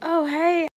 Oh, hey.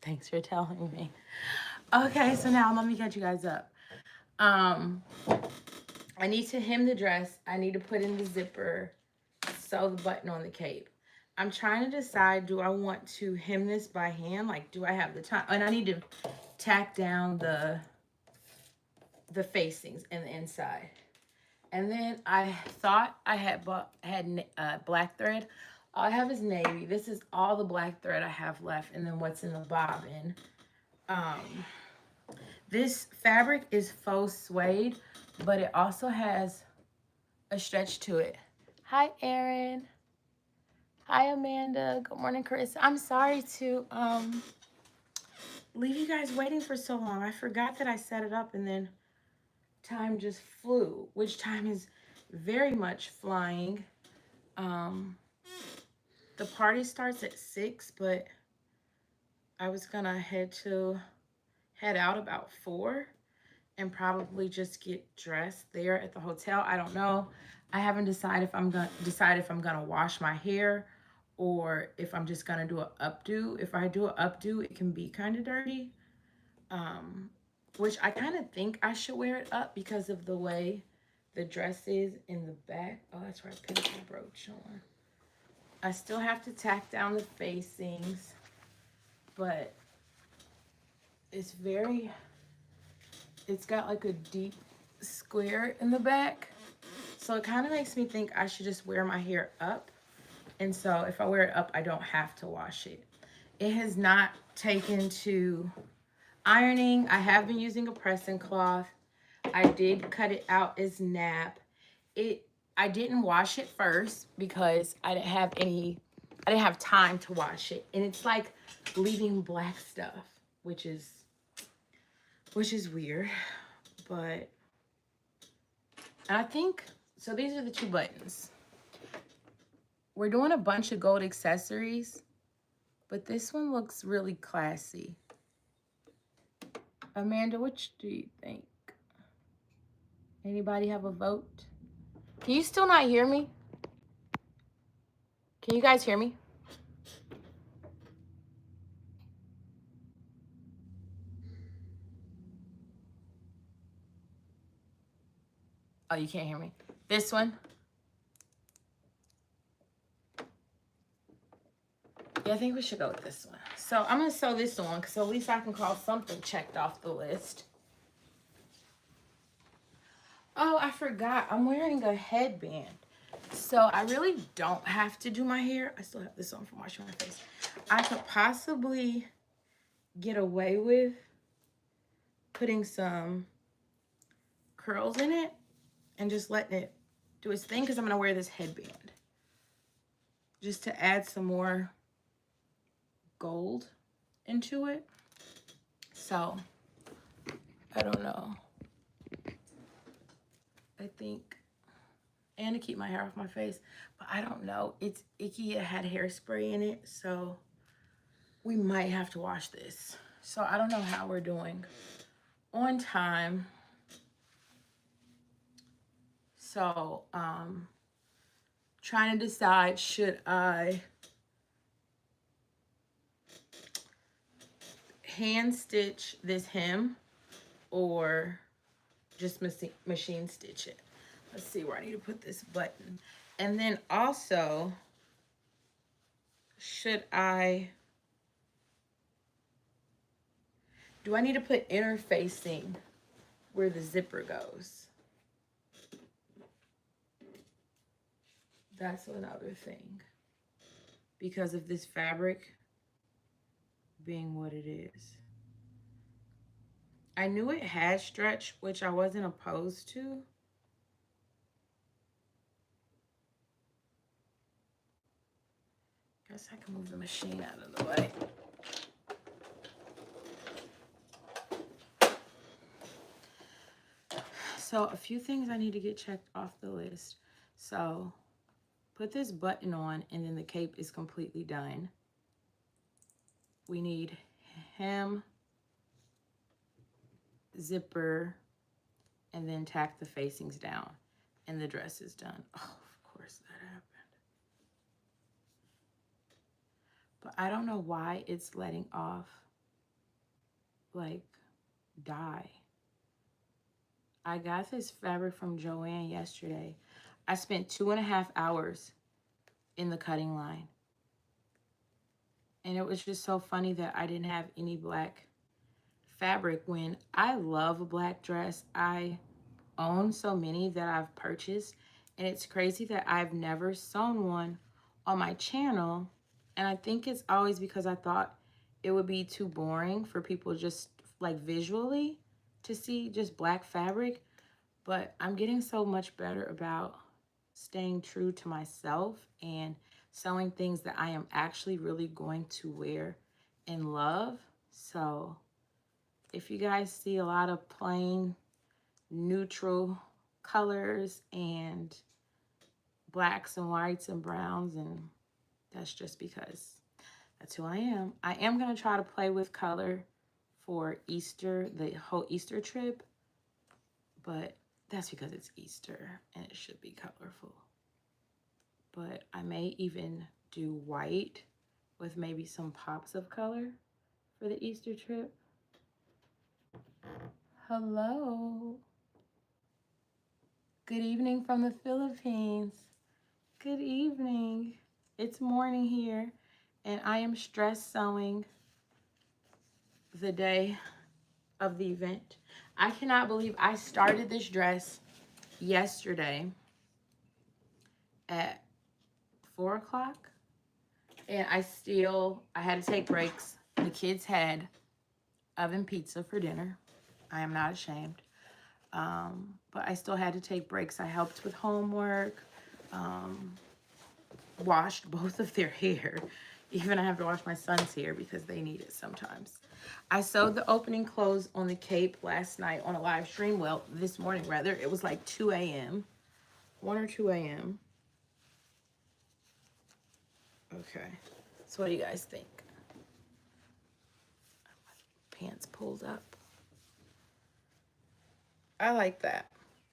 Thanks for telling me. Okay, so now let me catch you guys up. Um, I need to hem the dress. I need to put in the zipper, sew the button on the cape. I'm trying to decide, do I want to hem this by hand? Like, do I have the time? And I need to tack down the facings and the inside. And then I thought I had black thread. All I have is navy. This is all the black thread I have left, and then what's in the bobbin. Um, this fabric is faux suede, but it also has a stretch to it. Hi, Erin. Hi, Amanda. Good morning, Chris. I'm sorry to leave you guys waiting for so long. I forgot that I set it up, and then time just flew, which time is very much flying. Um, the party starts at 6, but I was gonna head out about 4 and probably just get dressed there at the hotel. I don't know. I haven't decided if I'm gonna wash my hair or if I'm just gonna do an updo. If I do an updo, it can be kind of dirty. Um, which I kind of think I should wear it up because of the way the dress is in the back. Oh, that's right, pin the brooch on. I still have to tack down the facings, but it's it's got like a deep square in the back. So it kind of makes me think I should just wear my hair up. And so if I wear it up, I don't have to wash it. It has not taken to ironing. I have been using a pressing cloth. I did cut it out as nap. I didn't wash it first because I didn't have time to wash it. And it's like leaving black stuff, which is weird. But I think so these are the 2 buttons. We're doing a bunch of gold accessories, but this one looks really classy. Amanda, which do you think? Anybody have a vote? Can you still not hear me? Can you guys hear me? Oh, you can't hear me. This one? Yeah, I think we should go with this one. So I'm going to sew this on, so at least I can call something checked off the list. Oh, I forgot. I'm wearing a headband. So I really don't have to do my hair. I still have this on from washing my face. I could possibly get away with putting some curls in it and just letting it do its thing, because I'm going to wear this headband just to add some more gold into it. So I don't know. I think, and to keep my hair off my face, but I don't know. It's icky. It had hairspray in it, so we might have to wash this. So I don't know how we're doing on time. So trying to decide, should I hand stitch this hem or just machine stitch it? Let's see where I need to put this button. And then also, do I need to put interfacing where the zipper goes? That's another thing, because of this fabric being what it is. I knew it had stretch, which I wasn't opposed to. Guess I can move the machine out of the way. So a few things I need to get checked off the list. So put this button on, and then the cape is completely done. We need hem, zipper, and then tack the facings down, and the dress is done. Oh, of course that happened. But I don't know why it's letting off like dye. I got this fabric from Joann yesterday. I spent 2.5 hours in the cutting line. And it was just so funny that I didn't have any black fabric when I love a black dress. I own so many that I've purchased. And it's crazy that I've never sewn one on my channel. And I think it's always because I thought it would be too boring for people just like visually to see just black fabric. But I'm getting so much better about staying true to myself and sewing things that I am actually really going to wear and love. So if you guys see a lot of plain neutral colors and blacks and whites and browns, and that's just because that's who I am. I am going to try to play with color for Easter, the whole Easter trip, but that's because it's Easter and it should be colorful. But I may even do white with maybe some pops of color for the Easter trip. Hello. Good evening from the Philippines. Good evening. It's morning here, and I am stress sewing the day of the event. I cannot believe I started this dress yesterday at 4 o'clock, and I had to take breaks. The kids had oven pizza for dinner. I am not ashamed. But I still had to take breaks. I helped with homework, washed both of their hair. Even I have to wash my son's hair because they need it sometimes. I sewed the opening close on the cape last night on a live stream. Well, this morning rather. It was like 2 a.m. 1 or 2 a.m. Okay. So what do you guys think? Pants pulled up. I like that.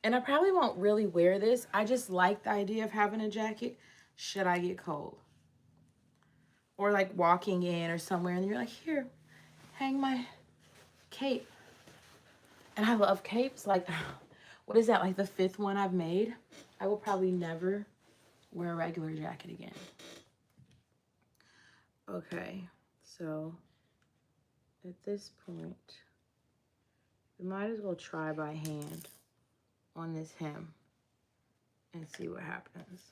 And I probably won't really wear this. I just like the idea of having a jacket should I get cold. Or like walking in or somewhere and you're like, here, hang my cape. And I love capes. Like, what is that? Like the 5th one I've made. I will probably never wear a regular jacket again. Okay, so at this point, we might as well try by hand on this hem and see what happens.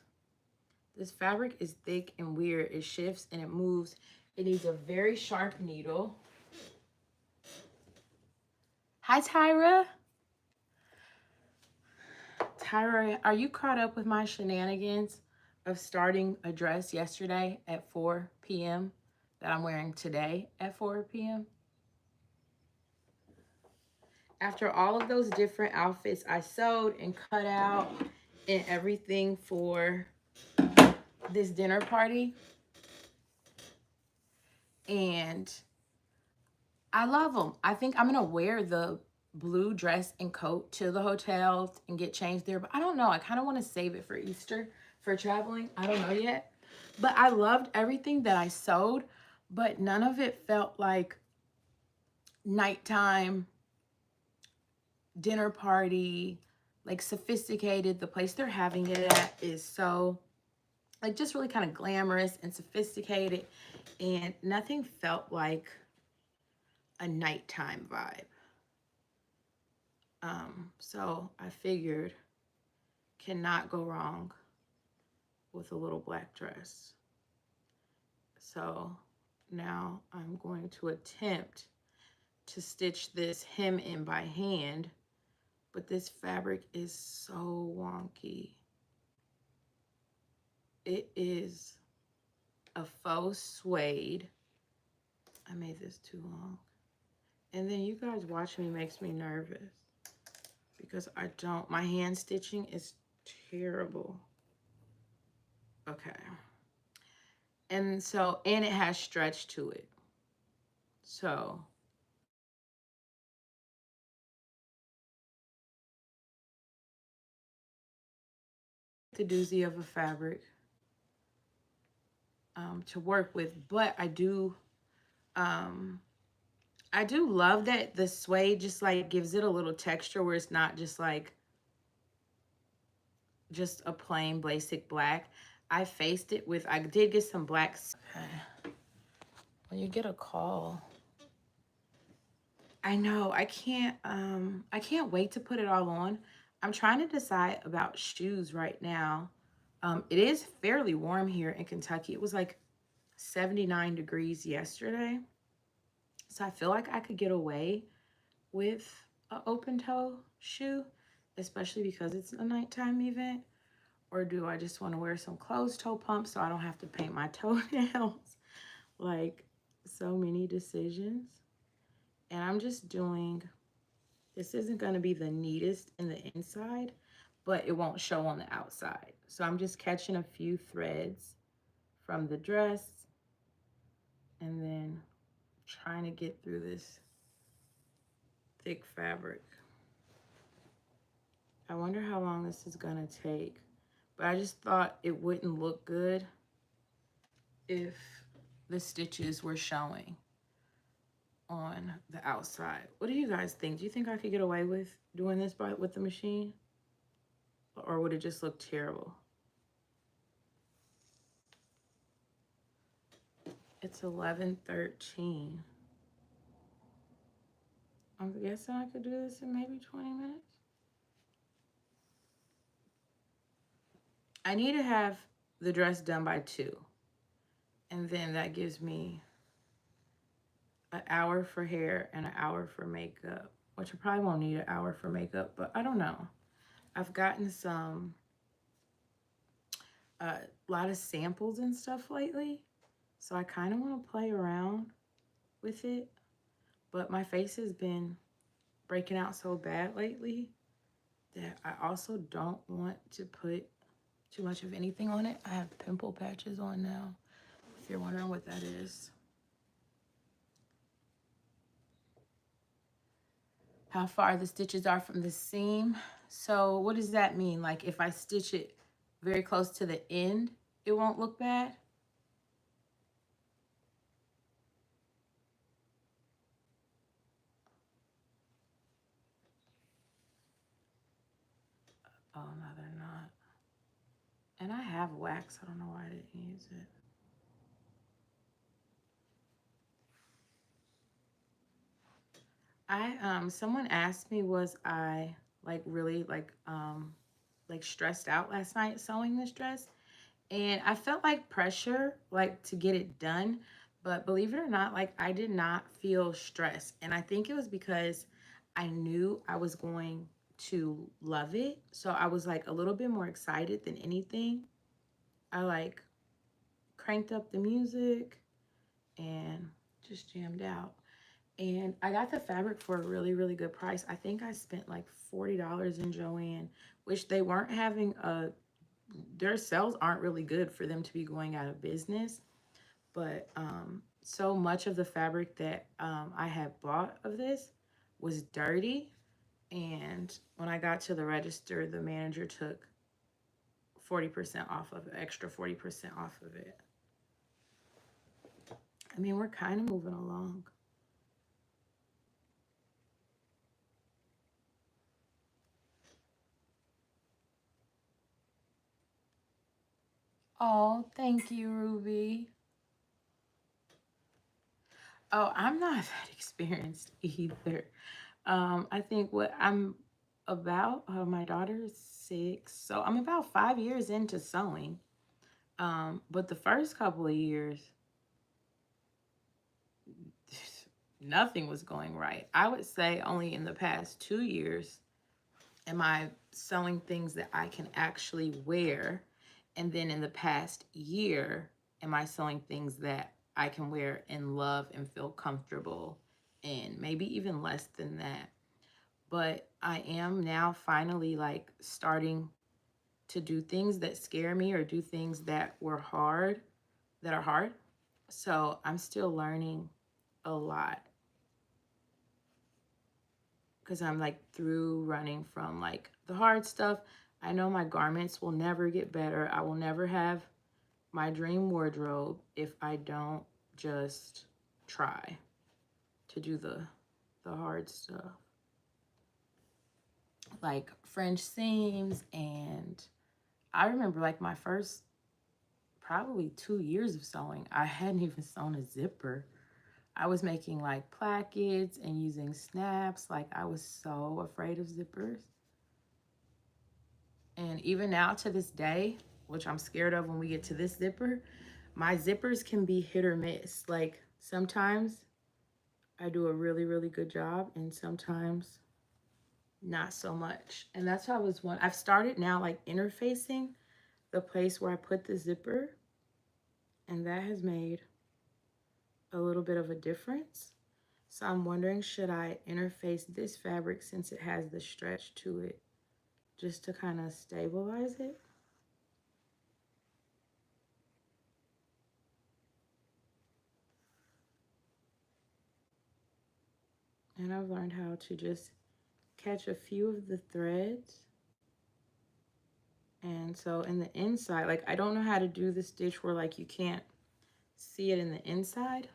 This fabric is thick and weird. It shifts and it moves. It needs a very sharp needle. Hi, Tyra. Tyra, are you caught up with my shenanigans of starting a dress yesterday at 4 p.m. that I'm wearing today at 4 p.m.? After all of those different outfits I sewed and cut out and everything for this dinner party, and I love them. I think I'm gonna wear the blue dress and coat to the hotel and get changed there, but I don't know. I kind of want to save it for Easter for traveling. I don't know yet. But I loved everything that I sewed, but none of it felt like nighttime dinner party, like sophisticated. The place they're having it at is so like just really kind of glamorous and sophisticated, and nothing felt like a nighttime vibe. So I figured cannot go wrong with a little black dress. So now I'm going to attempt to stitch this hem in by hand, but this fabric is so wonky. It is a faux suede. I made this too long. And then you guys watch me makes me nervous because my hand stitching is terrible. Okay. And it has stretch to it. So the doozy of a fabric to work with, but I do love that the suede just like gives it a little texture where it's not just like just a plain basic black. I faced it with, I did get some blacks. Okay. When you get a call, I know I can't wait to put it all on. I'm trying to decide about shoes right now. It is fairly warm here in Kentucky. It was like 79 degrees yesterday. So I feel like I could get away with an open toe shoe, especially because it's a nighttime event. Or do I just want to wear some closed toe pumps so I don't have to paint my toenails? Like, so many decisions. And I'm just doing, this isn't going to be the neatest in the inside, but it won't show on the outside. So I'm just catching a few threads from the dress and then trying to get through this thick fabric. I wonder how long this is going to take. But I just thought it wouldn't look good if the stitches were showing on the outside. What do you guys think? Do you think I could get away with doing this with the machine? Or would it just look terrible? It's 11:13. I'm guessing I could do this in maybe 20 minutes. I need to have the dress done by 2. And then that gives me an hour for hair and an hour for makeup, which I probably won't need an hour for makeup, but I don't know. I've gotten a lot of samples and stuff lately, so I kind of want to play around with it, but my face has been breaking out so bad lately that I also don't want to put too much of anything on it. I have pimple patches on now, if you're wondering what that is. How far the stitches are from the seam. So what does that mean? Like if I stitch it very close to the end, it won't look bad? Oh, no, they're not. And I have wax. I don't know why I didn't use it. Someone asked me, was I like really like stressed out last night sewing this dress? And I felt like pressure like to get it done, but believe it or not, like I did not feel stressed. And I think it was because I knew I was going to love it. So I was like a little bit more excited than anything. I like cranked up the music and just jammed out. And I got the fabric for a really, really good price. I think I spent like $40 in Joann, which they weren't having a, their sales aren't really good for them to be going out of business. But so much of the fabric that I had bought of this was dirty. And when I got to the register, the manager took 40% off of it, extra 40% off of it. I mean, we're kind of moving along. Oh, thank you, Ruby. Oh, I'm not that experienced either. I think what I'm about, my daughter is 6, so I'm about 5 years into sewing. But the first couple of years, nothing was going right. I would say only in the past 2 years am I sewing things that I can actually wear. And then in the past year, am I sewing things that I can wear and love and feel comfortable in, maybe even less than that. But I am now finally like starting to do things that scare me or do things that were hard, that are hard. So I'm still learning a lot because I'm like through running from like the hard stuff. I know my garments will never get better. I will never have my dream wardrobe if I don't just try to do the hard stuff. Like French seams, and I remember like my first probably 2 years of sewing, I hadn't even sewn a zipper. I was making like plackets and using snaps. Like I was so afraid of zippers. And even now to this day, which I'm scared of when we get to this zipper, my zippers can be hit or miss. Like sometimes I do a really, really good job and sometimes not so much. And that's how I was one. I've started now like interfacing the place where I put the zipper, and that has made a little bit of a difference. So I'm wondering, should I interface this fabric since it has the stretch to it just to kind of stabilize it? And I've learned how to just catch a few of the threads. And so in the inside, like I don't know how to do the stitch where like you can't see it in the inside,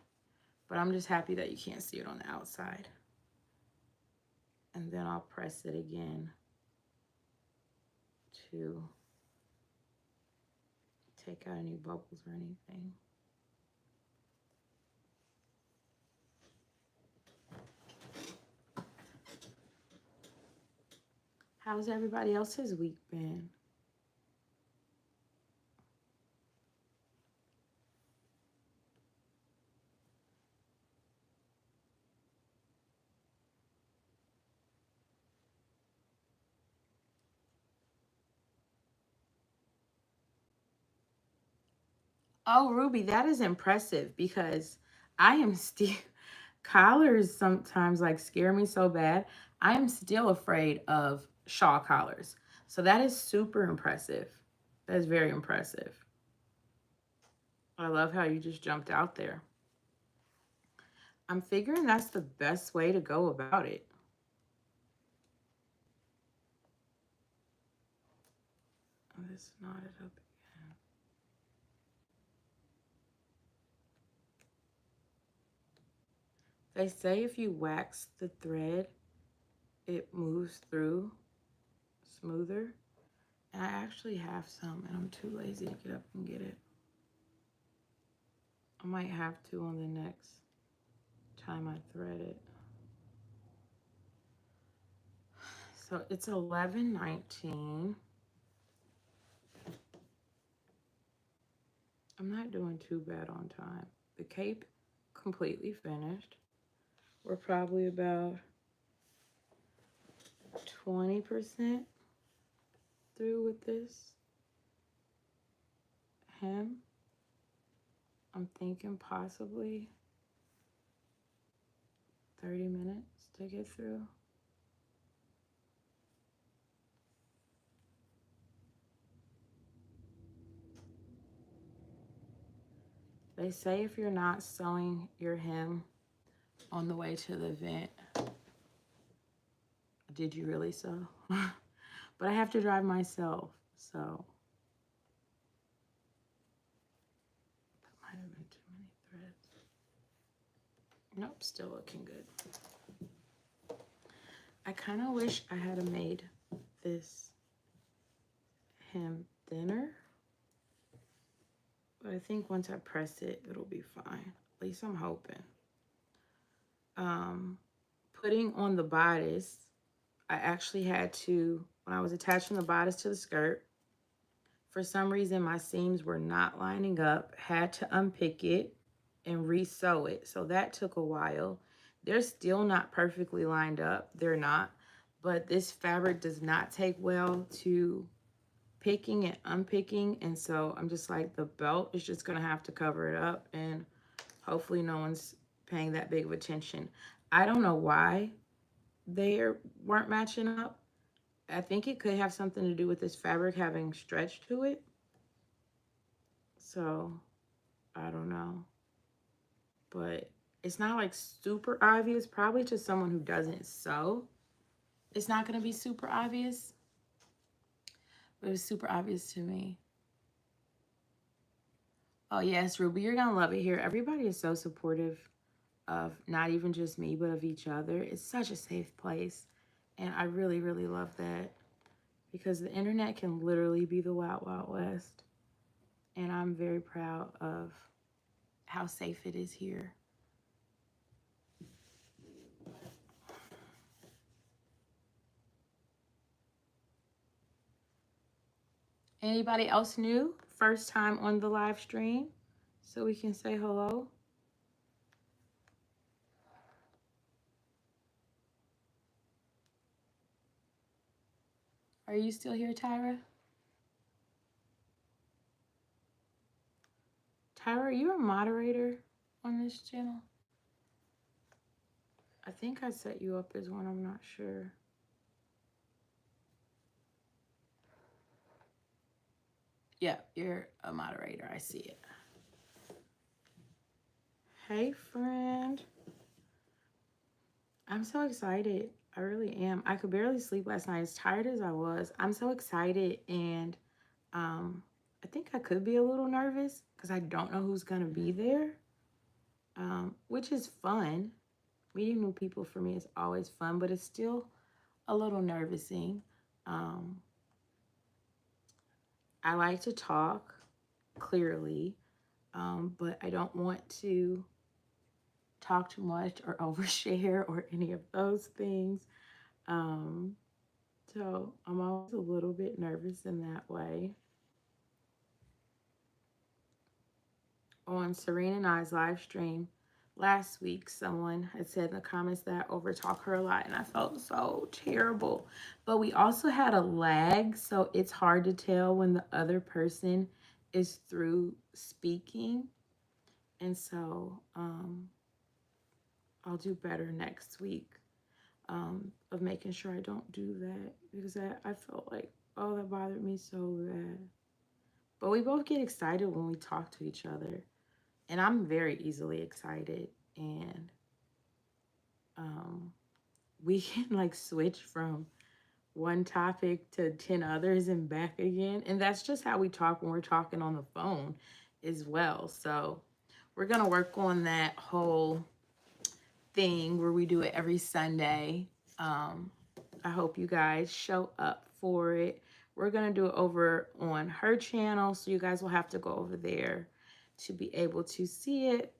but I'm just happy that you can't see it on the outside. And then I'll press it again to take out any bubbles or anything. How's everybody else's week been? Oh, Ruby, that is impressive because I am still, collars sometimes like scare me so bad. I am still afraid of shawl collars. So that is super impressive. That is very impressive. I love how you just jumped out there. I'm figuring that's the best way to go about it. Let's knot it up again. They say if you wax the thread, it moves through smoother. And I actually have some, and I'm too lazy to get up and get it. I might have to on the next time I thread it. So it's 11:19. I'm not doing too bad on time. The cape completely finished. We're probably about 20% through with this hem. I'm thinking possibly 30 minutes to get through. They say if you're not sewing your hem on the way to the event, did you really sew? But I have to drive myself, so that might have been too many threads. Nope, still looking good. I kind of wish I had made this hem thinner, but I think once I press it, it'll be fine. At least I'm hoping. Putting on the bodice, I actually had to, when I was attaching the bodice to the skirt, for some reason my seams were not lining up, had to unpick it and re-sew it. So that took a while. They're still not perfectly lined up. They're not. But this fabric does not take well to picking and unpicking. And so I'm just like, the belt is just going to have to cover it up. And hopefully no one's paying that big of attention. I don't know why they weren't matching up. I think it could have something to do with this fabric having stretch to it. So I don't know. But it's not like super obvious. Probably to someone who doesn't sew, it's not going to be super obvious. But it was super obvious to me. Oh yes, Ruby, you're going to love it here. Everybody is so supportive of not even just me, but of each other. It's such a safe place. And I really, really love that. Because the internet can literally be the Wild Wild West. And I'm very proud of how safe it is here. Anybody else new? First time on the live stream? So we can say hello. Are you still here, Tyra? Tyra, are you a moderator on this channel? I think I set you up as one, I'm not sure. Yeah, you're a moderator, I see it. Hey, friend. I'm so excited. I really am. I could barely sleep last night, as tired as I was. I'm so excited, and I think I could be a little nervous because I don't know who's going to be there, which is fun. Meeting new people for me is always fun, but it's still a little nervousing. I like to talk clearly, but I don't want to talk too much or overshare or any of those things. So I'm always a little bit nervous in that way. On Serena and I's live stream last week, someone had said in the comments that I overtalk her a lot, and I felt so terrible. But we also had a lag, so it's hard to tell when the other person is through speaking. And so I'll do better next week of making sure I don't do that, because I felt like, oh, that bothered me so bad. But we both get excited when we talk to each other. And I'm very easily excited. And we can like switch from one topic to 10 others and back again. And that's just how we talk when we're talking on the phone as well. So we're going to work on that whole thing where we do it every Sunday. I hope you guys show up for it. We're going to do it over on her channel, so you guys will have to go over there to be able to see it.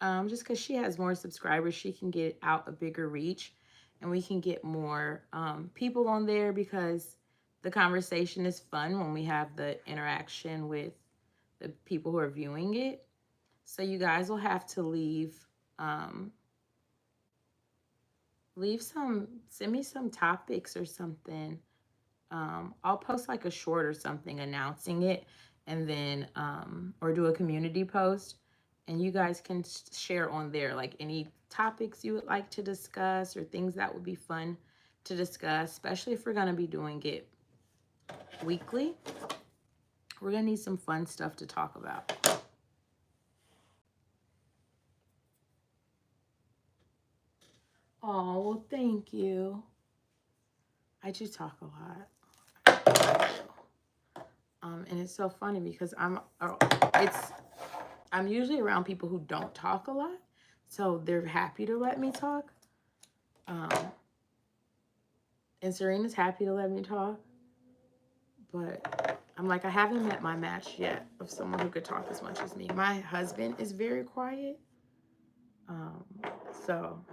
Just because she has more subscribers, she can get out a bigger reach. and we can get more people on there, because the conversation is fun when we have the interaction with the people who are viewing it. So you guys will have to um, send me some topics or something. I'll post like a short or something announcing it, and then or do a community post, and you guys can share on there like any topics you would like to discuss or things that would be fun to discuss, especially if we're going to be doing it weekly. We're going to need some fun stuff to talk about. Oh, well, thank you. I do talk a lot. And it's so funny because I'm usually around people who don't talk a lot, so they're happy to let me talk. And Serena's happy to let me talk, but I'm like, I haven't met my match yet of someone who could talk as much as me. My husband is very quiet, so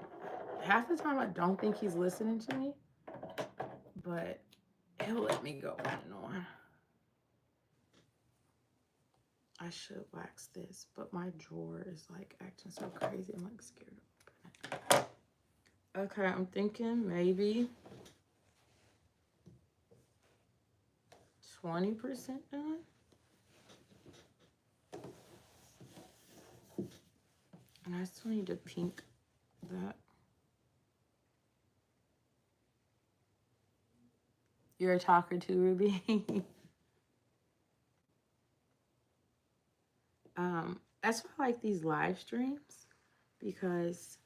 half the time I don't think he's listening to me, but he'll let me go on and on. I should wax this, but my drawer is like acting so crazy. I'm like scared to open it. Okay, I'm thinking maybe 20% done. And I still need to pink that. You're a talker too, Ruby. That's why I like these live streams, because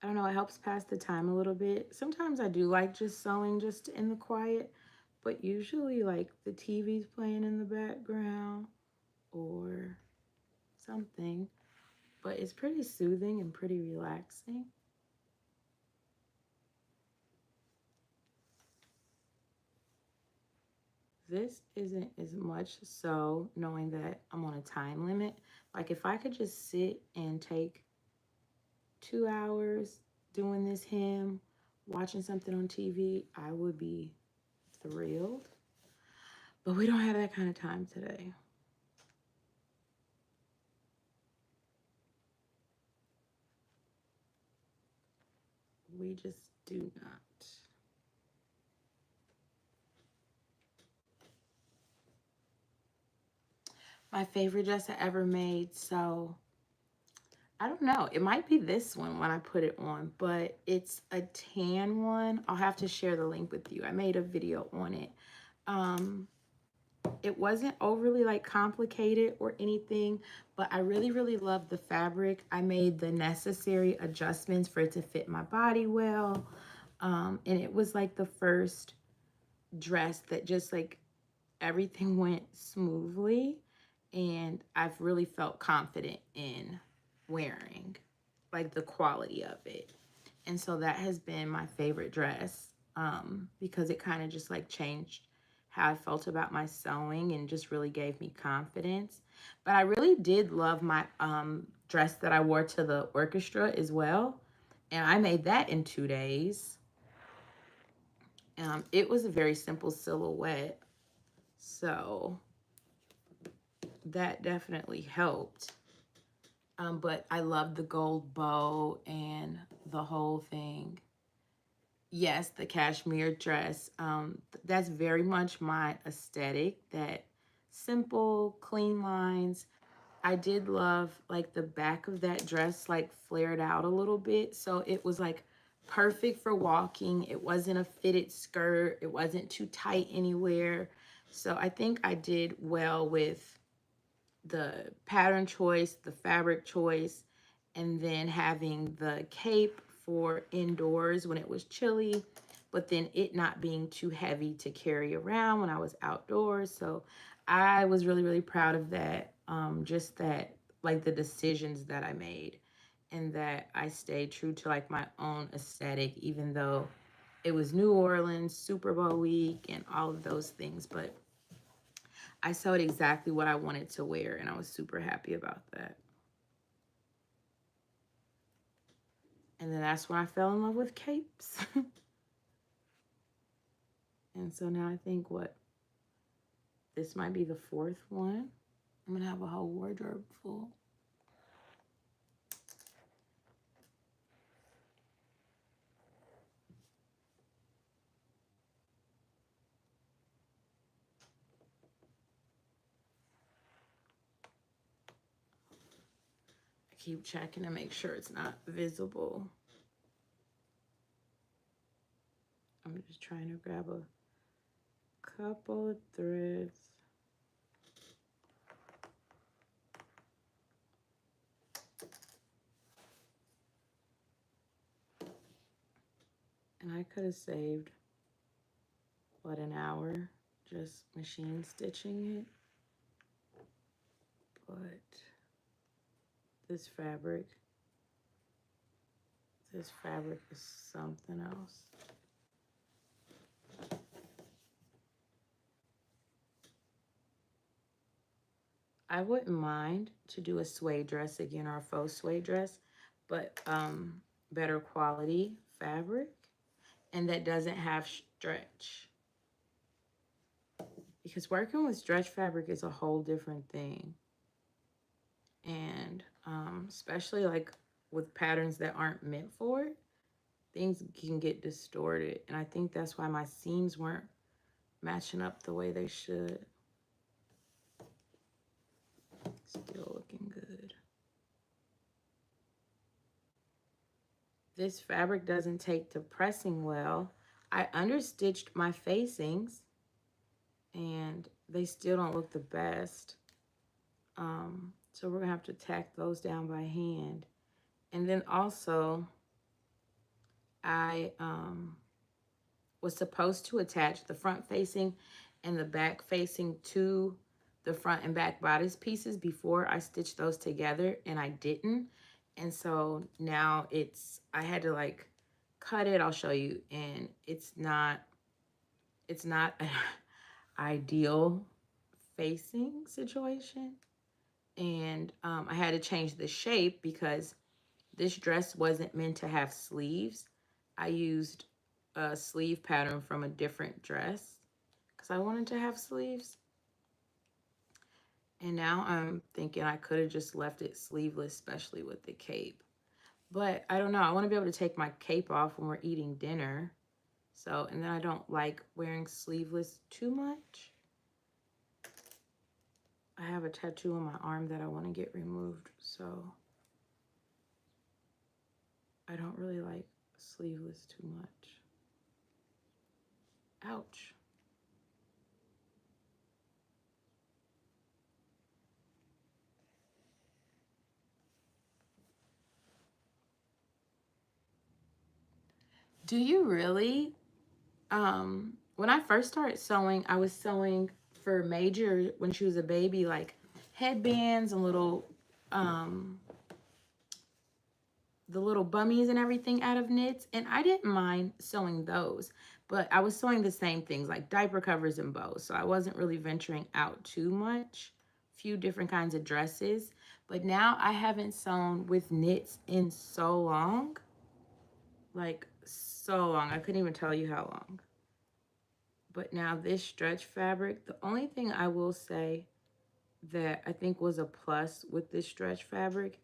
I don't know, it helps pass the time a little bit. Sometimes I do like just sewing just in the quiet, but usually like the TV's playing in the background or something. But it's pretty soothing and pretty relaxing. This isn't as much so knowing that I'm on a time limit. Like if I could just sit and take 2 hours doing this hem, watching something on TV, I would be thrilled. But we don't have that kind of time today. We just do not. My favorite dress I ever made, so I don't know. It might be this one when I put it on, but it's a tan one. I'll have to share the link with you. I made a video on it. It wasn't overly like complicated or anything, but I really, really loved the fabric. I made the necessary adjustments for it to fit my body well. And it was like the first dress that just like everything went smoothly, and I've really felt confident in wearing, like the quality of it. And so that has been my favorite dress, because it kind of just like changed how I felt about my sewing and just really gave me confidence. But I really did love my dress that I wore to the orchestra as well. And I made that in 2 days. It was a very simple silhouette. So that definitely helped. But I love the gold bow and the whole thing. Yes, the cashmere dress. That's very much my aesthetic. That simple, clean lines. I did love like the back of that dress like flared out a little bit. So it was like perfect for walking. It wasn't a fitted skirt. It wasn't too tight anywhere. So I think I did well with the pattern choice, the fabric choice, and then having the cape for indoors when it was chilly, but then it not being too heavy to carry around when I was outdoors. So I was really, really proud of that. Just that, like the decisions that I made, and that I stayed true to like my own aesthetic, even though it was New Orleans, Super Bowl week, and all of those things. But I sewed exactly what I wanted to wear, and I was super happy about that. And then that's when I fell in love with capes. And so now I think this might be the fourth one. I'm gonna have a whole wardrobe full. I keep checking to make sure it's not visible. I'm just trying to grab a couple of threads. And I could have saved, what, an hour just machine stitching it. But this fabric is something else. I wouldn't mind to do a suede dress again, or a faux suede dress, but better quality fabric and that doesn't have stretch. Because working with stretch fabric is a whole different thing. And especially like with patterns that aren't meant for it, things can get distorted. And I think that's why my seams weren't matching up the way they should. Still looking good. This fabric doesn't take to pressing well. I understitched my facings and they still don't look the best. So we're gonna have to tack those down by hand. And then also, I was supposed to attach the front facing and the back facing to the front and back bodice pieces before I stitched those together, and I didn't. And so now I had to like cut it. I'll show you. And it's not an ideal facing situation. And I had to change the shape because this dress wasn't meant to have sleeves. I used a sleeve pattern from a different dress because I wanted to have sleeves. And now I'm thinking I could have just left it sleeveless, especially with the cape. But I don't know. I want to be able to take my cape off when we're eating dinner. So, and then I don't like wearing sleeveless too much. I have a tattoo on my arm that I want to get removed. So I don't really like sleeveless too much. Ouch. Do you really? When I first started sewing, I was sewing for Major when she was a baby, like headbands and the little bummies and everything out of knits. And I didn't mind sewing those, but I was sewing the same things like diaper covers and bows. So I wasn't really venturing out too much, few different kinds of dresses. But now I haven't sewn with knits in so long, like so long. I couldn't even tell you how long. But now this stretch fabric, the only thing I will say that I think was a plus with this stretch fabric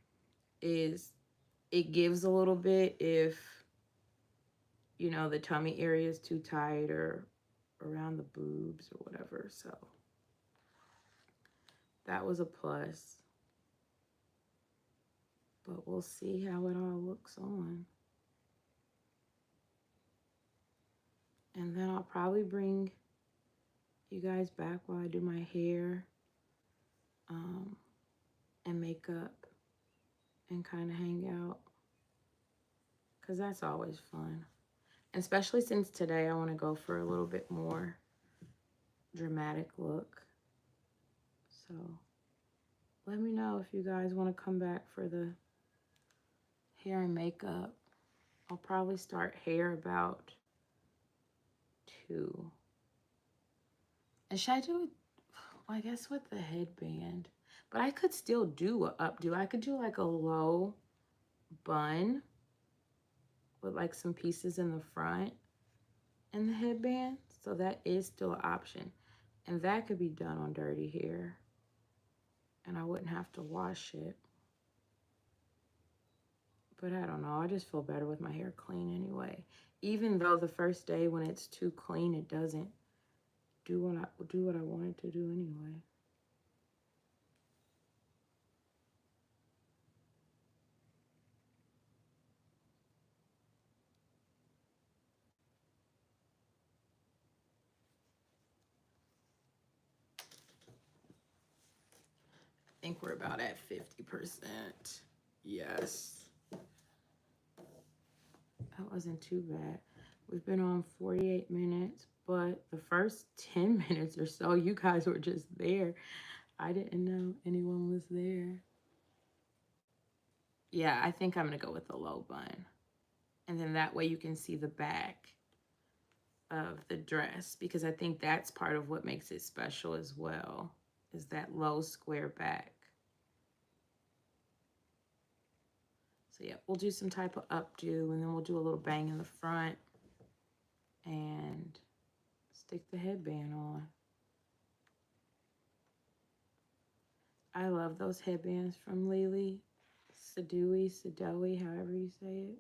is it gives a little bit if, you know, the tummy area is too tight or around the boobs or whatever. So that was a plus. But we'll see how it all looks on. And then I'll probably bring you guys back while I do my hair and makeup and kind of hang out, because that's always fun. Especially since today I want to go for a little bit more dramatic look. So let me know if you guys want to come back for the hair and makeup. I'll probably start hair about 2. And should I do it? Well, I guess with the headband. But I could still do a updo. I could do like a low bun with like some pieces in the front and the headband. So that is still an option. And that could be done on dirty hair. And I wouldn't have to wash it. But I don't know. I just feel better with my hair clean anyway. Even though the first day when it's too clean, it doesn't do what I want it to do anyway. I think we're about at 50%. Yes. That wasn't too bad. We've been on 48 minutes, but the first 10 minutes or so, you guys were just there. I didn't know anyone was there. Yeah, I think I'm going to go with the low bun. And then that way you can see the back of the dress, because I think that's part of what makes it special as well, is that low square back. So yeah, we'll do some type of updo, and then we'll do a little bang in the front and stick the headband on. I love those headbands from Lily. Sadui, however you say it.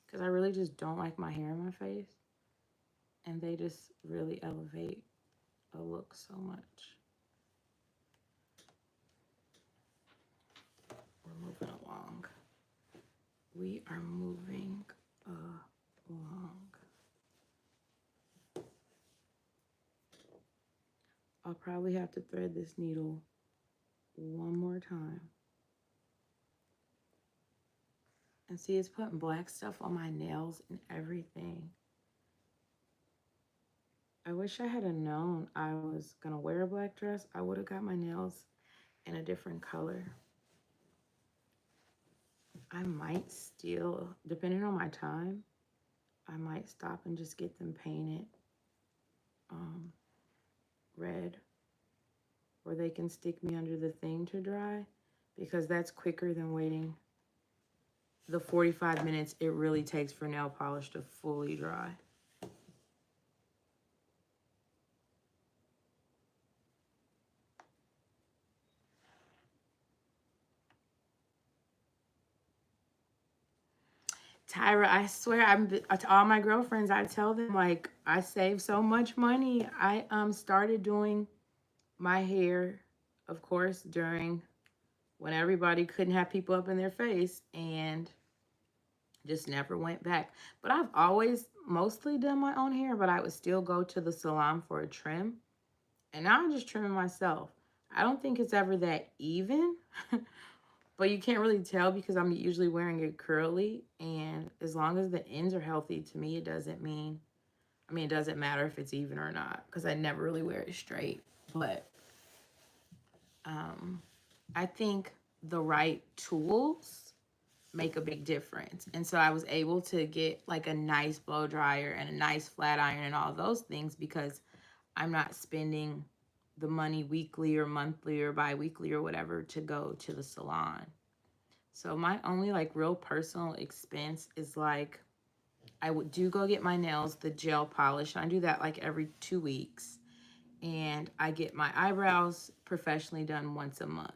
Because I really just don't like my hair in my face. And they just really elevate a look so much. We're moving along. We are moving along. I'll probably have to thread this needle one more time. And see, it's putting black stuff on my nails and everything. I wish I had known I was going to wear a black dress. I would have got my nails in a different color. I might still, depending on my time, I might stop and just get them painted red, where they can stick me under the thing to dry, because that's quicker than waiting the 45 minutes it really takes for nail polish to fully dry. Tyra, I swear, to all my girlfriends, I tell them, like, I save so much money. I started doing my hair, of course, during when everybody couldn't have people up in their face, and just never went back. But I've always mostly done my own hair, but I would still go to the salon for a trim. And now I'm just trimming myself. I don't think it's ever that even. But you can't really tell because I'm usually wearing it curly. And as long as the ends are healthy, to me, it doesn't it doesn't matter if it's even or not, because I never really wear it straight. But I think the right tools make a big difference. And so I was able to get like a nice blow dryer and a nice flat iron and all those things, because I'm not spending the money weekly or monthly or bi-weekly or whatever to go to the salon. So my only like real personal expense is like, I would go get my nails, the gel polish. I do that like every 2 weeks. And I get my eyebrows professionally done once a month.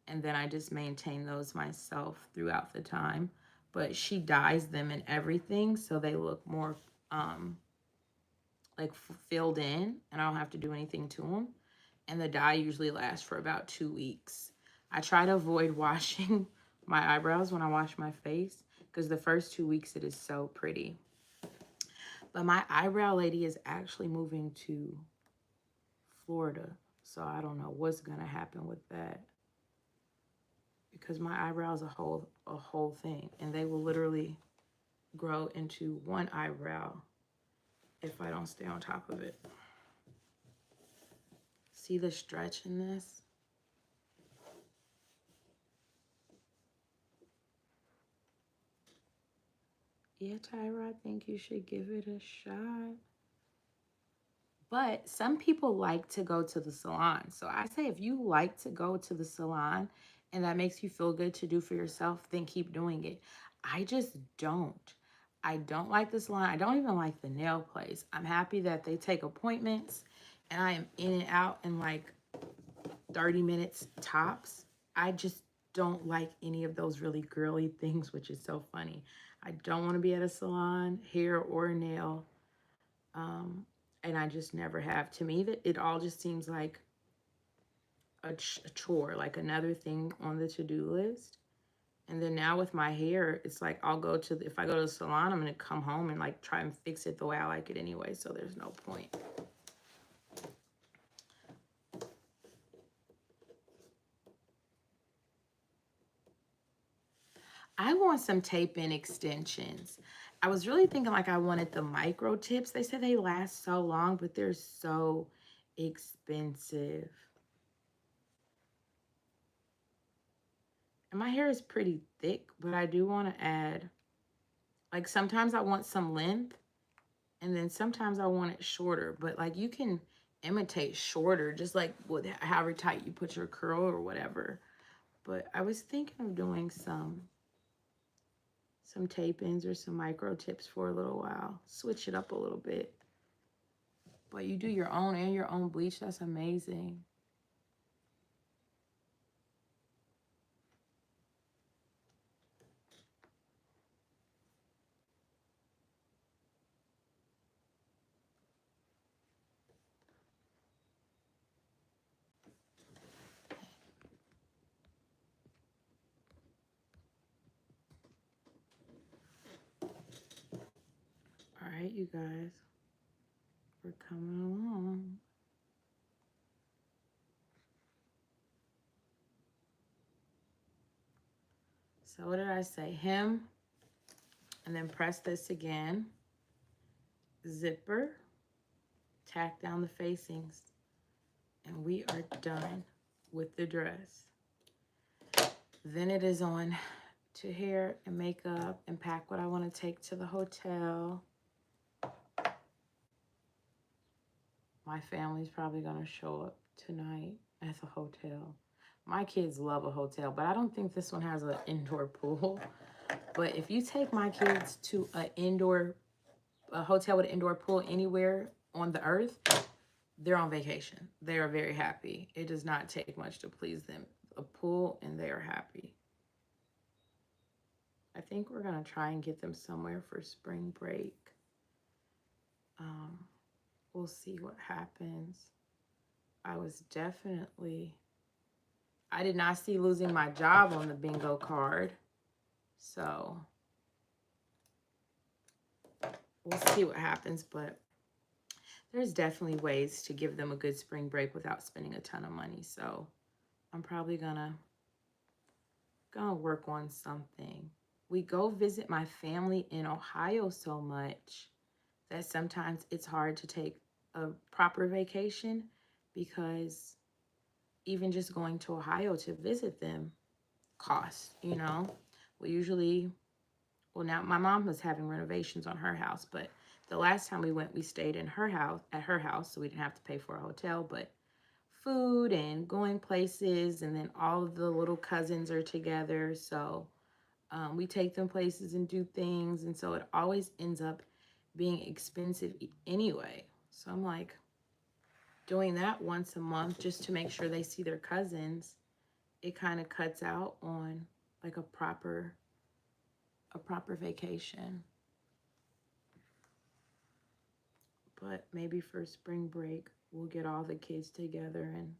And then I just maintain those myself throughout the time. But she dyes them and everything, so they look more like filled in, and I don't have to do anything to them. And the dye usually lasts for about 2 weeks. I try to avoid washing my eyebrows when I wash my face, because the first 2 weeks it is so pretty. But my eyebrow lady is actually moving to Florida, so I don't know what's gonna happen with that, because my eyebrows are a whole thing, and they will literally grow into one eyebrow if I don't stay on top of it. See the stretch in this? Yeah, Tyra, I think you should give it a shot. But some people like to go to the salon. So I say, if you like to go to the salon and that makes you feel good to do for yourself, then keep doing it. I just don't. I don't like this line. I don't even like the nail place. I'm happy that they take appointments and I am in and out in like 30 minutes tops. I just don't like any of those really girly things, which is so funny. I don't want to be at a salon, hair or nail. Um, and I just never have. To me, that it all just seems like a chore, like another thing on the to-do list. And then now with my hair, it's like I'll go to if I go to the salon, I'm gonna come home and like try and fix it the way I like it anyway. So there's no point. I want some tape-in extensions. I was really thinking like I wanted the micro tips. They say they last so long, but they're so expensive. And my hair is pretty thick, but I do want to add, like sometimes I want some length and then sometimes I want it shorter, but like you can imitate shorter, just like with however tight you put your curl or whatever. But I was thinking of doing some tape-ins or some micro tips for a little while. Switch it up a little bit. But you do your own and your own bleach. That's amazing. All right, you guys. We're coming along. So what did I say? Hem. And then press this again. Zipper. Tack down the facings. And we are done with the dress. Then it is on to hair and makeup and pack what I want to take to the hotel. My family's probably going to show up tonight at the hotel. My kids love a hotel, but I don't think this one has an indoor pool. But if you take my kids to a hotel with an indoor pool anywhere on the earth, they're on vacation. They are very happy. It does not take much to please them. A pool and they are happy. I think we're going to try and get them somewhere for spring break. We'll see what happens. I did not see losing my job on the bingo card. So we'll see what happens, but there's definitely ways to give them a good spring break without spending a ton of money. So I'm probably gonna work on something. We go visit my family in Ohio so much that sometimes it's hard to take a proper vacation because even just going to Ohio to visit them costs, you know. We usually, well, now my mom was having renovations on her house, but the last time we went, we stayed in her house, so we didn't have to pay for a hotel, but food and going places, and then all of the little cousins are together, so we take them places and do things, and so it always ends up being expensive anyway. So I'm like doing that once a month just to make sure they see their cousins. It kind of cuts out on like a proper vacation. But maybe for spring break, we'll get all the kids together and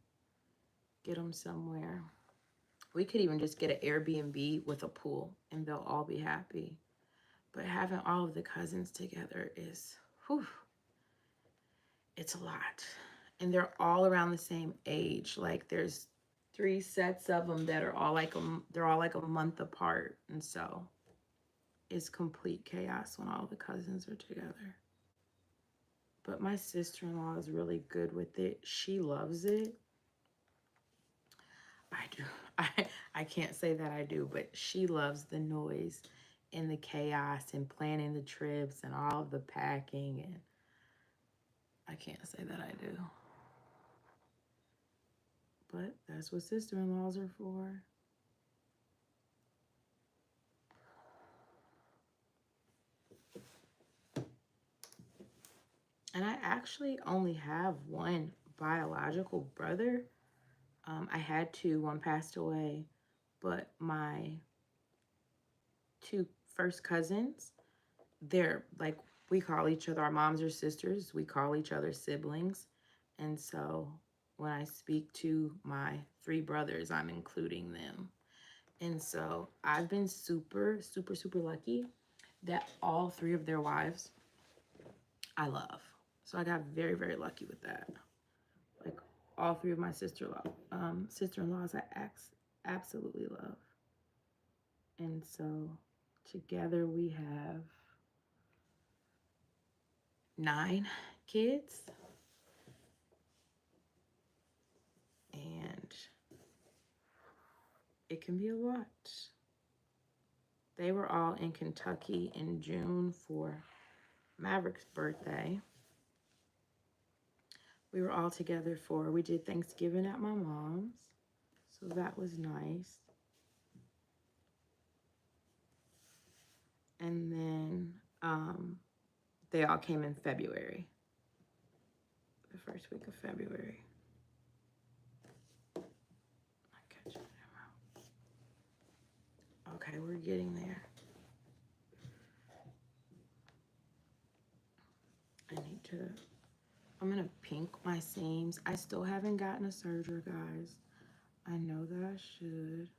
get them somewhere. We could even just get an Airbnb with a pool and they'll all be happy. But having all of the cousins together is, whew, it's a lot. And they're all around the same age. Like there's 3 sets of them that are all like a month apart. And so it's complete chaos when all the cousins are together. But my sister-in-law is really good with it. She loves it. I do. I can't say that I do, but she loves the noise and the chaos and planning the trips and all of the packing, and I can't say that I do. But that's what sister-in-laws are for. And I actually only have one biological brother. I had two, one passed away, but my two first cousins, they're like, we call each other, our moms are sisters, we call each other siblings. And so when I speak to my three brothers, I'm including them. And so I've been super, super, super lucky that all three of their wives I love. So I got very, very lucky with that. Like all three of my sister-in-laws absolutely love. And so together we have 9 kids. And it can be a lot. They were all in Kentucky in June for Maverick's birthday. We were all together we did Thanksgiving at my mom's. So that was nice. And then they all came in February, the first week of February. Okay, we're getting there. I'm gonna pink my seams. I still haven't gotten a serger, guys. I know that I should.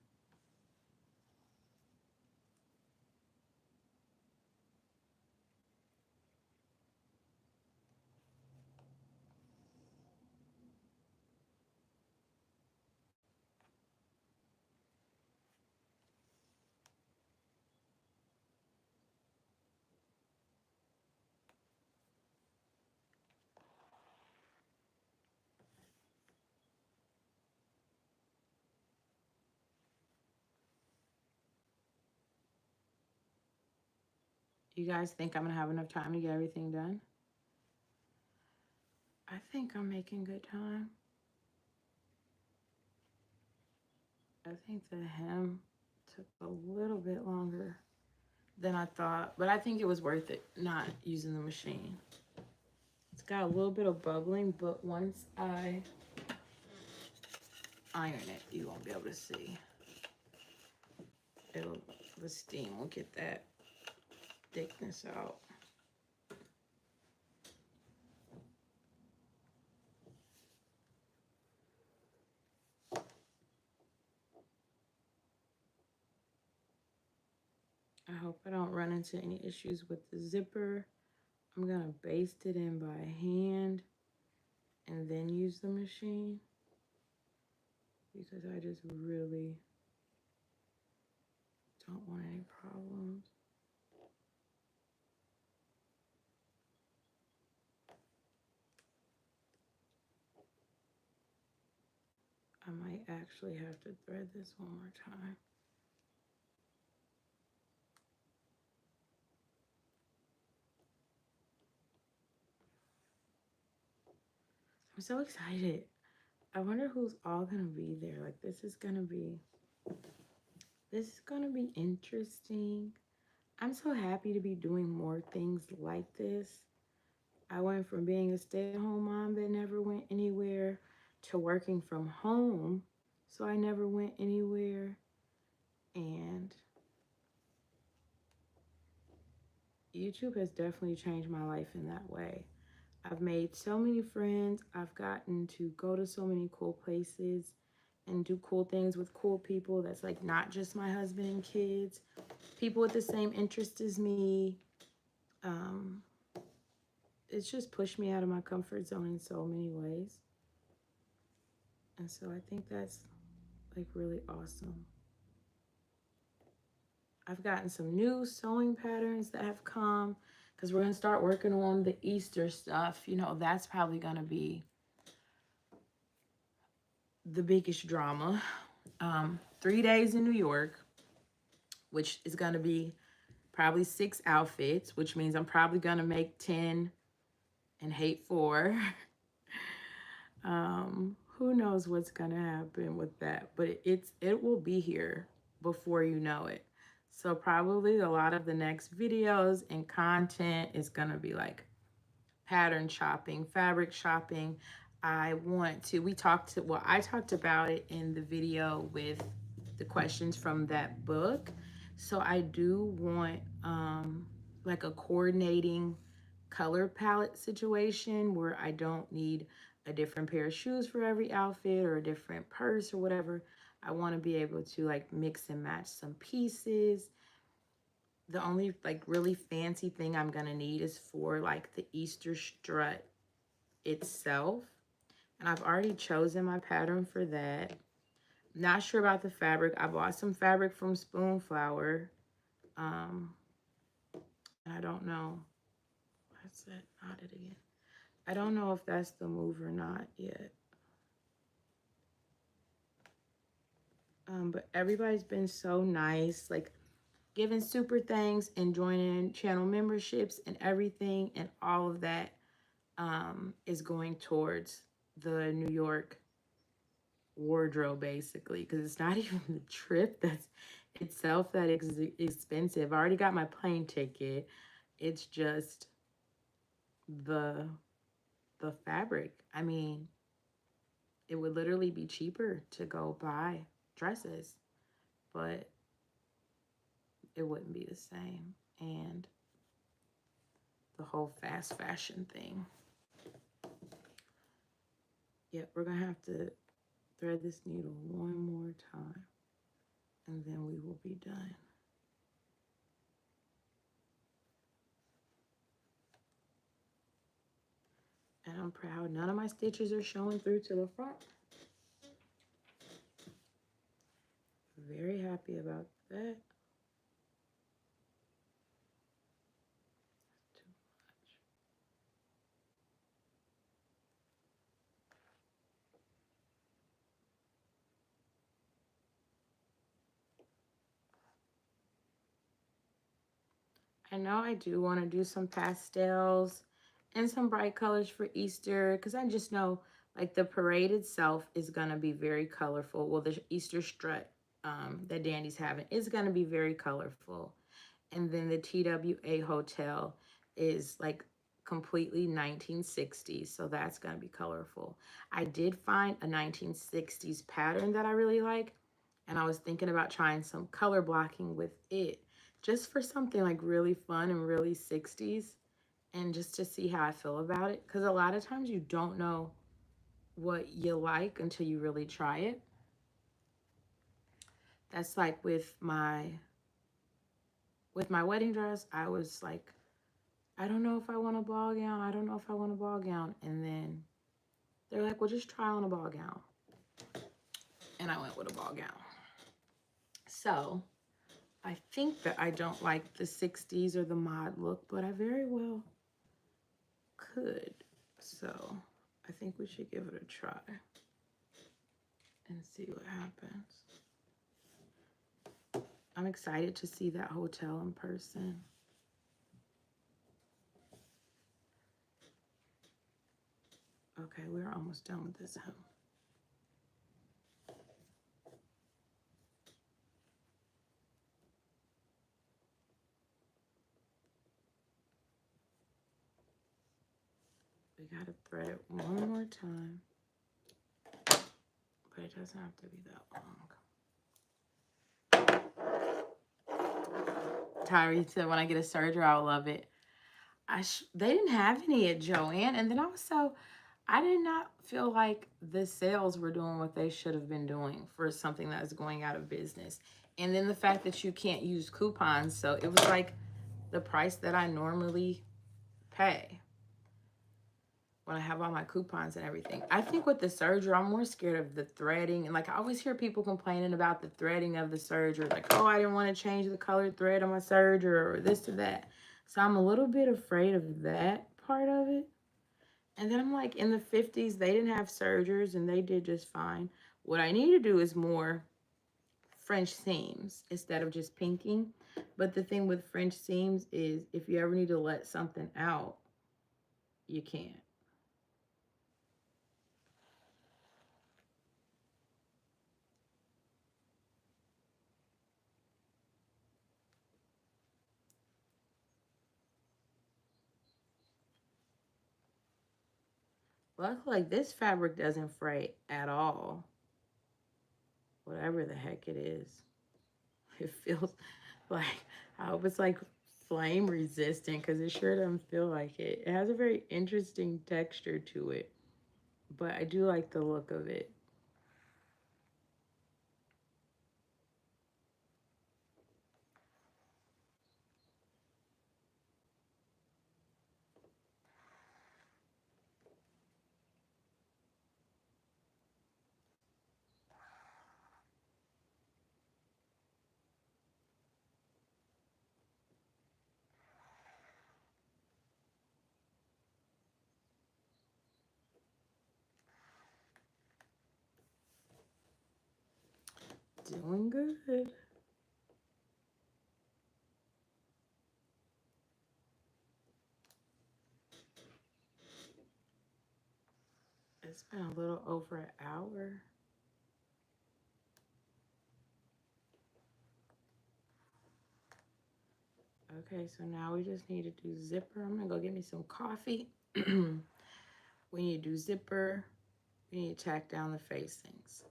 You guys think I'm gonna have enough time to get everything done? I think I'm making good time. I think the hem took a little bit longer than I thought, but I think it was worth it not using the machine. It's got a little bit of bubbling, but once I iron it, you won't be able to see. The steam will get that thickness out. I hope I don't run into any issues with the zipper. I'm gonna baste it in by hand and then use the machine because I just really don't want any problems. I might actually have to thread this one more time. I'm so excited. I wonder who's all gonna be there. Like this is gonna be interesting. I'm so happy to be doing more things like this. I went from being a stay-at-home mom that never went anywhere to working from home, so I never went anywhere. And YouTube has definitely changed my life in that way. I've made so many friends. I've gotten to go to so many cool places and do cool things with cool people that's like not just my husband and kids, people with the same interests as me. It's just pushed me out of my comfort zone in so many ways. And so I think that's like really awesome. I've gotten some new sewing patterns that have come because we're going to start working on the Easter stuff. You know, that's probably going to be the biggest drama. 3 days in New York, which is going to be probably 6 outfits, which means I'm probably going to make 10 and hate 4. Who knows what's going to happen with that, but it will be here before you know it. So probably a lot of the next videos and content is going to be like pattern shopping, fabric shopping. I want to, I talked about it in the video with the questions from that book. So I do want like a coordinating color palette situation where I don't need a different pair of shoes for every outfit or a different purse or whatever. I want to be able to like mix and match some pieces. The only like really fancy thing I'm gonna need is for like the Easter strut itself. And I've already chosen my pattern for that. Not sure about the fabric. I bought some fabric from Spoonflower. Um, I don't know. That's it. Not it again. I don't know if that's the move or not yet. But everybody's been so nice, like giving super thanks and joining channel memberships and everything, and all of that is going towards the New York wardrobe, basically, because it's not even the trip that's itself that expensive. I already got my plane ticket. It's just the fabric. I mean, it would literally be cheaper to go buy dresses, but it wouldn't be the same. And the whole fast fashion thing. Yeah, we're gonna have to thread this needle one more time, and then we will be done. And I'm proud. None of my stitches are showing through to the front. Very happy about that. Too much. I know I do want to do some pastels and some bright colors for Easter, because I just know like the parade itself is going to be very colorful. Well, the Easter strut that Dandy's having is going to be very colorful. And then the TWA hotel is like completely 1960s, so that's going to be colorful. I did find a 1960s pattern that I really like, and I was thinking about trying some color blocking with it, just for something like really fun and really 60s, and just to see how I feel about it, because a lot of times you don't know what you like until you really try it. That's like with my wedding dress. I was like, I don't know if I want a ball gown. I don't know if I want a ball gown. And then they're like, well, just try on a ball gown. And I went with a ball gown. So I think that I don't like the 60s or the mod look, but I very well could. So I think we should give it a try and see what happens. I'm excited to see that hotel in person. Okay, we're almost done with this hem. We gotta thread it one more time, but it doesn't have to be that long. Tyree said, when I get a serger, I'll love it. They didn't have any at Joann, and then also, I did not feel like the sales were doing what they should have been doing for something that is going out of business. And then the fact that you can't use coupons, so it was like the price that I normally pay when I have all my coupons and everything. I think with the serger, I'm more scared of the threading. And like I always hear people complaining about the threading of the serger. Like, oh, I didn't want to change the colored thread on my serger or this or that. So I'm a little bit afraid of that part of it. And then I'm like, in the 50s, they didn't have sergers and they did just fine. What I need to do is more French seams instead of just pinking. But the thing with French seams is if you ever need to let something out, you can't. Luckily, like, this fabric doesn't fray at all. Whatever the heck it is. It feels like, I hope it's like flame resistant because it sure doesn't feel like it. It has a very interesting texture to it, but I do like the look of it. Doing good. It's been a little over an hour. Okay, so now we just need to do zipper. I'm gonna go get me some coffee. We need to do zipper. We need to tack down the facings.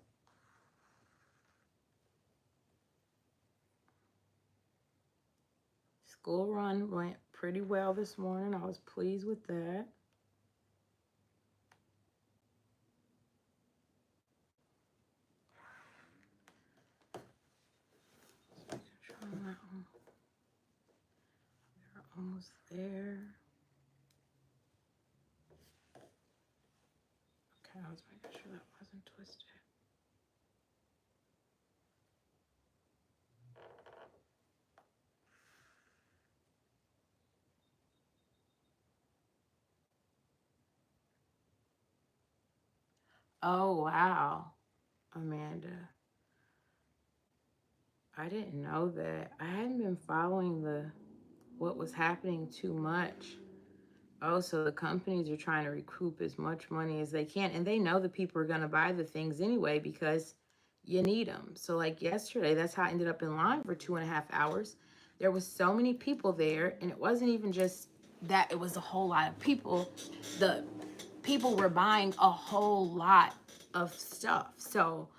School run went pretty well this morning. I was pleased with that. We're almost there. Okay, I was making sure that wasn't twisted. Oh, wow, Amanda. I didn't know that. I hadn't been following what was happening too much. Oh, so the companies are trying to recoup as much money as they can. And they know the people are going to buy the things anyway because you need them. So, like yesterday, that's how I ended up in line for 2.5 hours. There was so many people there, and it wasn't even just that, it was a whole lot of people. The people were buying a whole lot of stuff. So,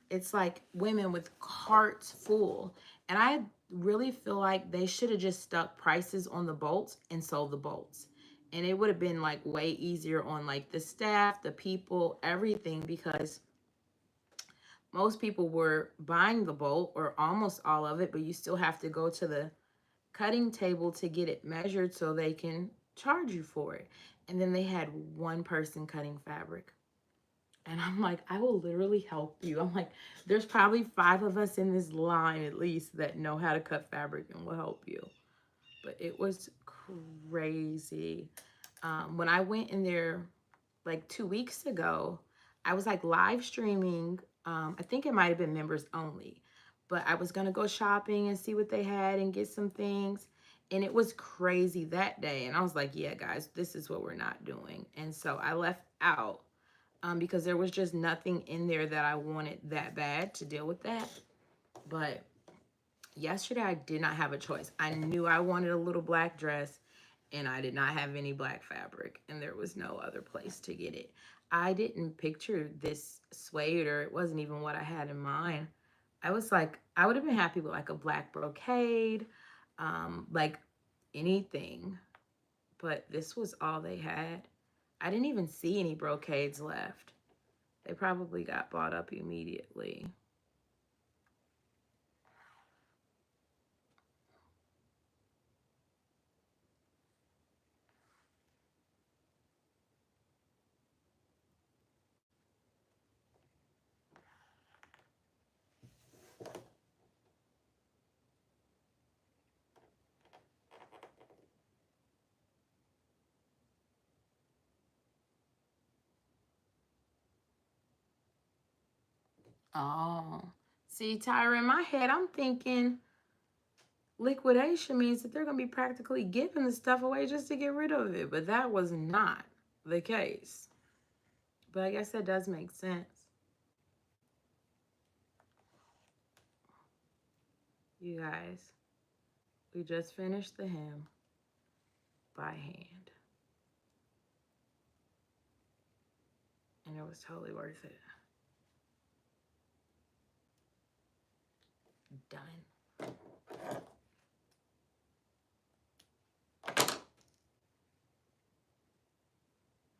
it's like women with carts full. And I really feel like they should have just stuck prices on the bolts and sold the bolts. And it would have been like way easier on like the staff, the people, everything, because most people were buying the bolt or almost all of it, but you still have to go to the cutting table to get it measured so they can charge you for it. And then they had one person cutting fabric. And I'm like, I will literally help you. I'm like, there's probably 5 of us in this line at least that know how to cut fabric and will help you. But it was crazy. When I went in there like 2 weeks ago, I was like live streaming. I think it might have been members only, but I was going to go shopping and see what they had and get some things. And it was crazy that day. And I was like, yeah, guys, this is what we're not doing. And so I left out because there was just nothing in there that I wanted that bad to deal with that. But yesterday I did not have a choice. I knew I wanted a little black dress and I did not have any black fabric and there was no other place to get it. I didn't picture this suede, or it wasn't even what I had in mind. I was like, I would have been happy with like a black brocade, like anything, but this was all they had. I didn't even see any brocades left. They probably got bought up immediately. Oh, see, Tyra, in my head, I'm thinking liquidation means that they're going to be practically giving the stuff away just to get rid of it. But that was not the case. But I guess that does make sense. You guys, we just finished the hem by hand. That was totally worth it. Done. I'm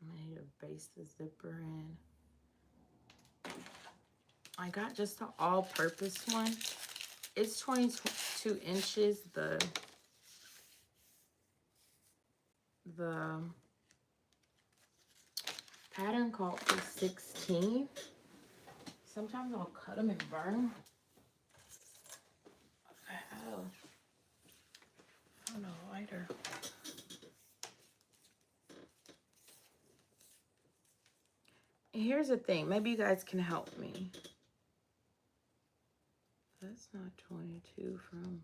gonna need to base the zipper in. I got just the all-purpose one. It's 22 inches. The pattern called for 16. Sometimes I'll cut them and burn them. I found a lighter. Here's the thing. Maybe you guys can help me. That's not 22 from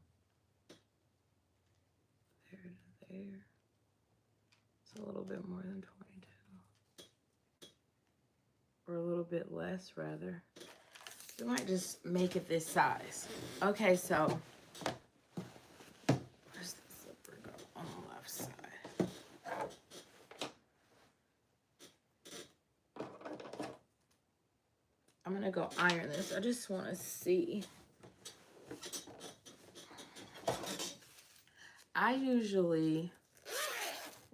there to there. It's a little bit more than 22. Or a little bit less, rather. We might just make it this size. Okay, so where's the zipper go? On the left side. I'm gonna go iron this. I just want to see. I usually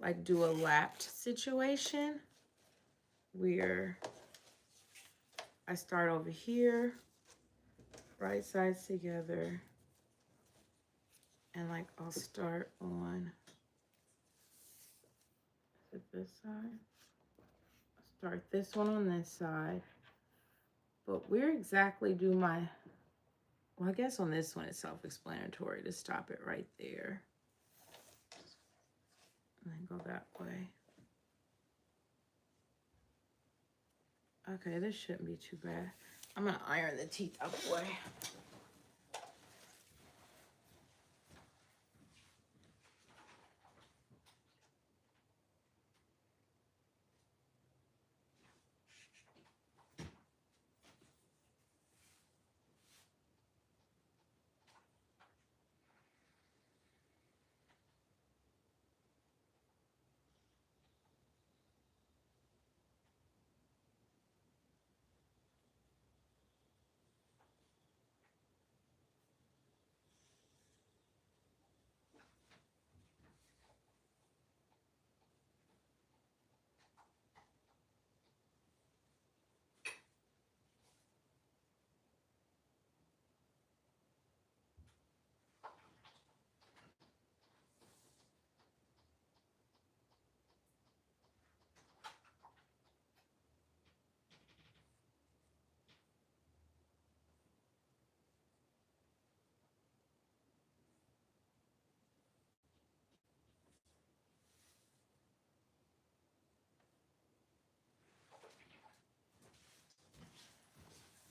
like do a lapped situation where I start over here, right sides together, and like I'll start on, is it this side? I'll start this one on this side, but where exactly do my, well, I guess on this one it's self-explanatory to stop it right there. And then go that way. Okay, this shouldn't be too bad. I'm gonna iron the teeth out the way.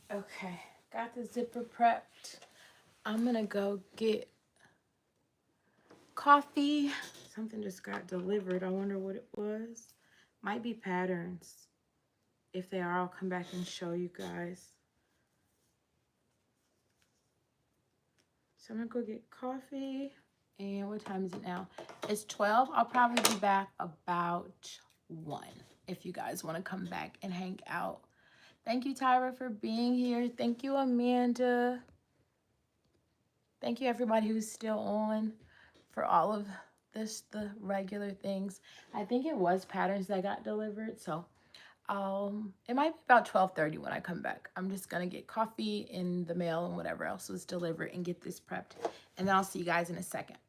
Okay, got the zipper prepped. I'm gonna go get coffee. Something just got delivered. I wonder what it was. Might be patterns. If they are, I'll come back and show you guys. So I'm gonna go get coffee. And what time is it now? It's 12. I'll probably be back about 1 if you guys want to come back and hang out. Thank you, Tyra, for being here. Thank you, Amanda. Thank you, everybody who's still on for all of this, the regular things. I think it was patterns that got delivered. So it might be about 12:30 when I come back. I'm just going to get coffee in the mail and whatever else was delivered and get this prepped. And then I'll see you guys in a second.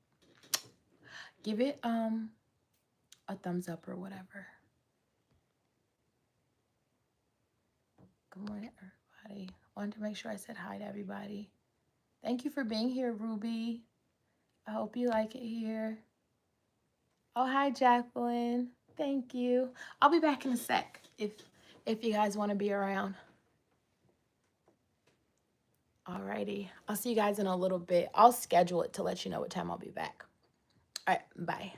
Give it a thumbs up or whatever. Good morning, everybody. Wanted to make sure I said hi to everybody. Thank you for being here, Ruby. I hope you like it here. Oh, hi, Jacqueline. Thank you. I'll be back in a sec if you guys want to be around. Alrighty. I'll see you guys in a little bit. I'll schedule it to let you know what time I'll be back. All right, bye.